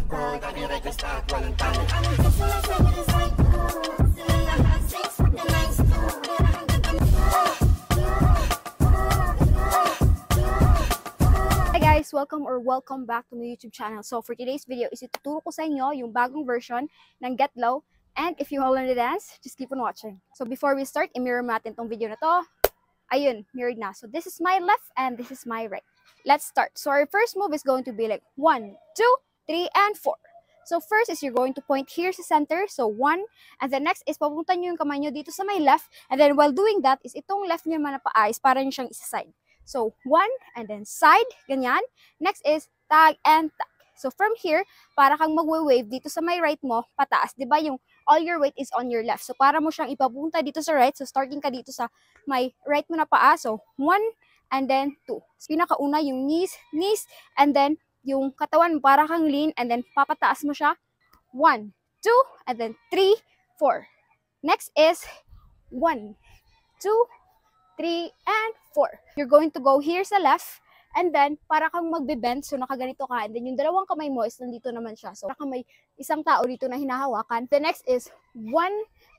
Hi guys! Welcome back to my YouTube channel. So for today's video is ituturo ko sa inyo yung bagong version ng Get Low. And if you all learn the dance, just keep on watching. So before we start, i-mirror natin tong video na to. Ayun, mirrored na. So this is my left and this is my right. Let's start. So our first move is going to be like 1, 2, 3, and 4. So first is you're going to point here sa center. So 1. And the next is papunta nyo yung kamay nyo dito sa my left. And then while doing that is itong left nyo naman na paa is para nyo siyang isa-side. So 1 and then side, ganyan. Next is tag and tag. So from here, para kang magwe-wave dito sa may right mo, pataas. Diba yung all your weight is on your left. So para mo siyang ipapunta dito sa right. So starting ka dito sa may right mo na paa. So 1 and then 2. So pinakauna yung knees, and then yung katawan mo para kang lean, and then papataas mo siya. 1, 2, and then 3, 4. Next is 1, 2, 3, and 4. You're going to go here sa left, and then para kang magbe-bend, so nakaganito ka, and then yung dalawang kamay mo is nandito naman siya. So para may isang tao dito na hinahawakan. The next is 1,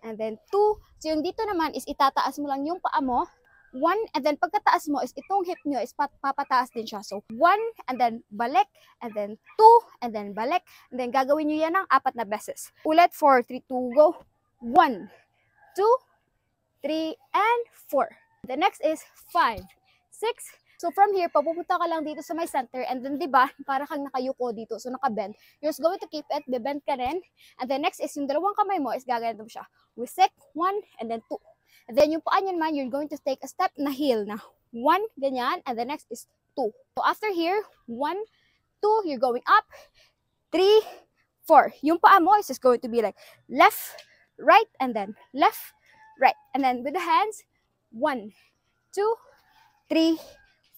and then 2. So yung dito naman is itataas mo lang yung paa mo. 1, and then pagkataas mo is itong hip nyo is papataas din siya. So 1, and then balik, and then 2, and then balik, and then gagawin nyo yan ng 4 na beses. Ulit, 4, 3, 2, go. 1, 2, 3, and 4. The next is 5, 6. So from here, papupunta ka lang dito sa my center, and then diba, para kang nakayuko dito, so nakabend. You're just going to keep it, bebend ka rin. And then next is yung dalawang kamay mo is gaganito mo siya. Wisik, 1, and then 2. And then yung paa nyo naman, you're going to take a step na heel na 1, ganyan, and the next is 2. So after here, 1, 2, you're going up, 3, 4. Yung paa mo is just going to be like left, right, and then left, right. And then with the hands, 1, 2, 3,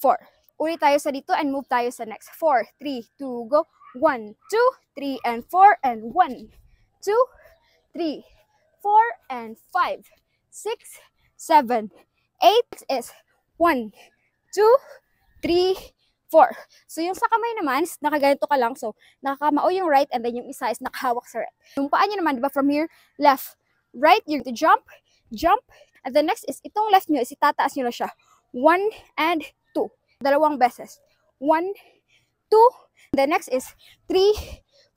4. Ulit tayo sa dito and move tayo sa next. 4, 3, 2, go. 1, 2, 3, and 4, and 1, 2, 3, 4, and 5, 6, 7, 8 is 1, 2, 3, 4. So yung sa kamay naman, nakaganito ka lang. So nakakamao yung right, and then yung isa is nakahawak sa right. Yung paa nyo naman, diba, from here, left, right, you're going to jump, jump. And the next is itong left nyo is itataas nyo na siya. 1 and 2. Dalawang beses. 1, 2. The next is 3,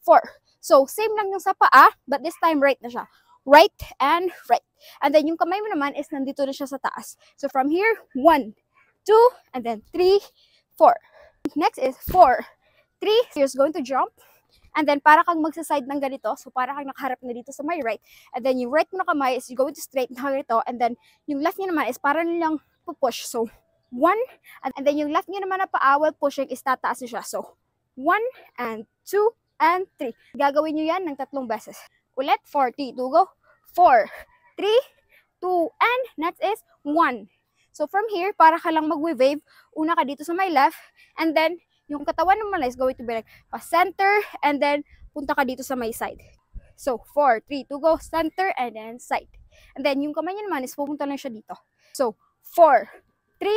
4. So same lang yung sa paa, but this time right na siya. Right and right. And then yung kamay mo naman is nandito na siya sa taas. So from here, 1, 2, and then 3, 4. Next is 4, 3. So you're just going to jump. And then para kang magsa-side ng ganito. So para kang nakaharap na dito sa my right. And then yung right mo na kamay is you're going to straight na ganito. And then yung left niya naman is para nilang push. So 1. And then yung left niya naman na paa while pushing is tataas siya. So 1 and 2 and 3. Gagawin nyo yan ng 3 beses. Ulit, 4, 3, 2, go. 4, 3, 2, and next is 1. So from here, para ka lang mag-wave, una ka dito sa my left, and then yung katawan naman is going to be like pa-center, and then punta ka dito sa my side. So 4, 3, 2, go. Center, and then side. And then yung kamay niya naman is pupunta lang siya dito. So 4, 3,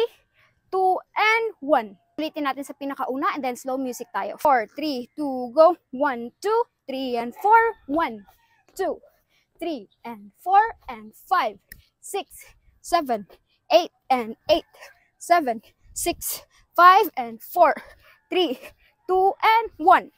2, and 1. Ulitin natin sa pinakauna, and then slow music tayo. 4, 3, 2, go. 1, 2, 3, and 4. 1, 2, 3, and 4, and 5, 6, 7, 8, and 8, 7, 6, 5, and 4, 3, 2, and 1.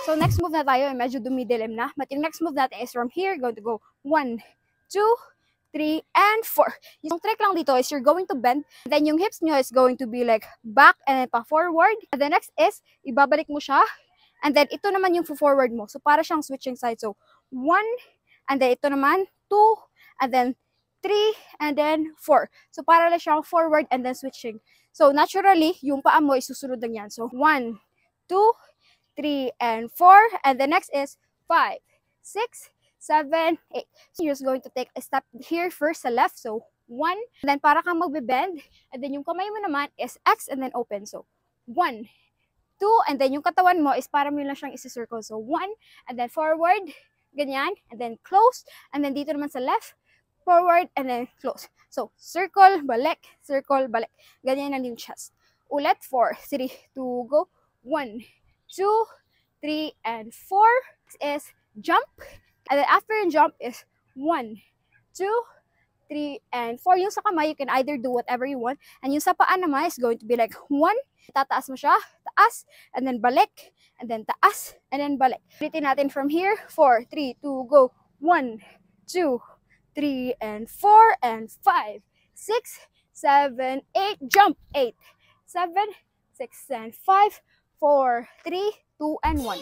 So next move na tayo, medyo dumidilim na. But yung next move natin is from here, going to go 1, 2, 3, and 4. Yung trick lang dito is you're going to bend. Then yung hips nyo is going to be like back and then pa-forward. And the next is, ibabalik mo siya. And then ito naman yung forward mo. So para siyang switching side. So 1, and then ito naman, 2, and then 3, and then 4. So para lang siyang forward and then switching. So naturally, yung paa mo is susunod lang yan. So 1, 2, 3, and 4. And the next is 5, 6, 7, 8. So you're just going to take a step here first sa left. So 1, and then para kang magbe-bend, and then yung kamay mo naman is X and then open. So 1, 2, and then yung katawan mo is para mo lang siyang isi-circle. So 1, and then forward, ganyan, and then close, and then dito naman sa left, forward, and then close. So circle, balik, ganyan lang yung chest. Ulit, 4, 3, 2, go. 1, 2, 3, and 4 is jump. And then after yung jump is 1, 2, 3, and 4. Yung sa kamay, you can either do whatever you want. And yung sa paa naman is going to be like 1, tataas mo siya, taas, and then balik, and then taas, and then balik. Ulitin natin from here. 4, 3, 2, go. 1, 2, 3, and 4, and 5, 6, 7, 8. Jump. 8, 7, 6, and 5, 4, 3, 2, and 1.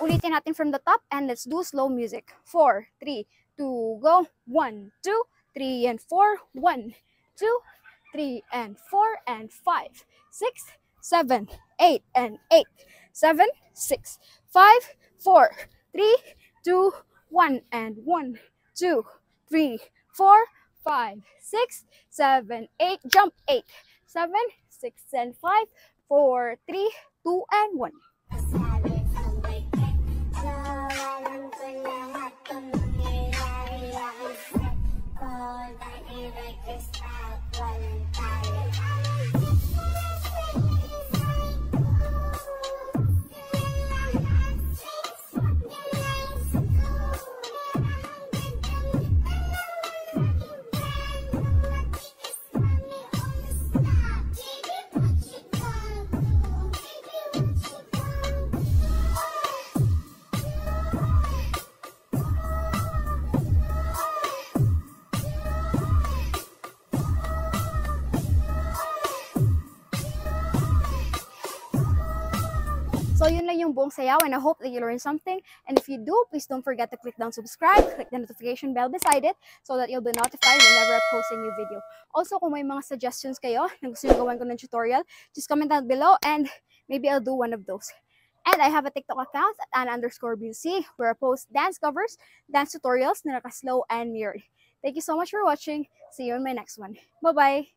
Ulitin natin from the top, and let's do slow music. 4, 3, 2, go. 1, 2, 3, and 4. 1, 2, 3, and 4, and 5, 6, 7, 8, and 8, 7, 6, 5, 4, 3, 2, 1, and 1, 2, 3, 4, 5, 6, 7, 8. Jump. 8, 7, 6, and 5, 4, 3, 2, and 1. So yun lang yung buong sayaw, and I hope that you learned something. And if you do, please don't forget to click down subscribe, click the notification bell beside it so that you'll be notified whenever I post a new video. Also, kung may mga suggestions kayo na gusto nyo gawan ko ng tutorial, just comment down below and maybe I'll do one of those. And I have a TikTok account at Anna_BC where I post dance covers, dance tutorials na naka-slow and mirrored. Thank you so much for watching. See you in my next one. Bye-bye!